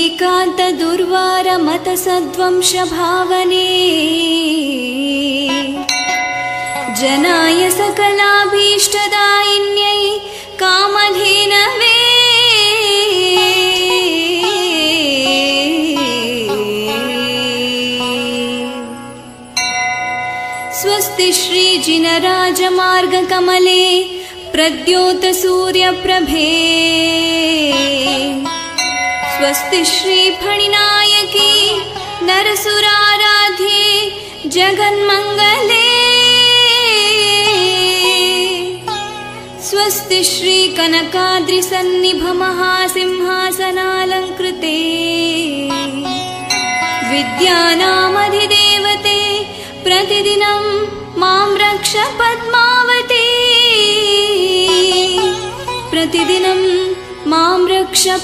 एकान्तदुर्वारमतसद्वंशभावने जनाय सकलाभीष्टदायिन्यै कामधेनवे स्वस्ति श्रीजिनराजमार्गकमले प्रद्योतसूर्यप्रभे स्वस्ति श्रीफणिनायकी नरसुराराध्ये जगन्मङ्गले स्वस्ति श्रीकनकाद्रिसन्निभमहासिंहासनालङ्कृते विद्यानामधिदेवते प्रतिदिनं मां रक्ष पद्मावती प्रतिदिनं मां रक्ष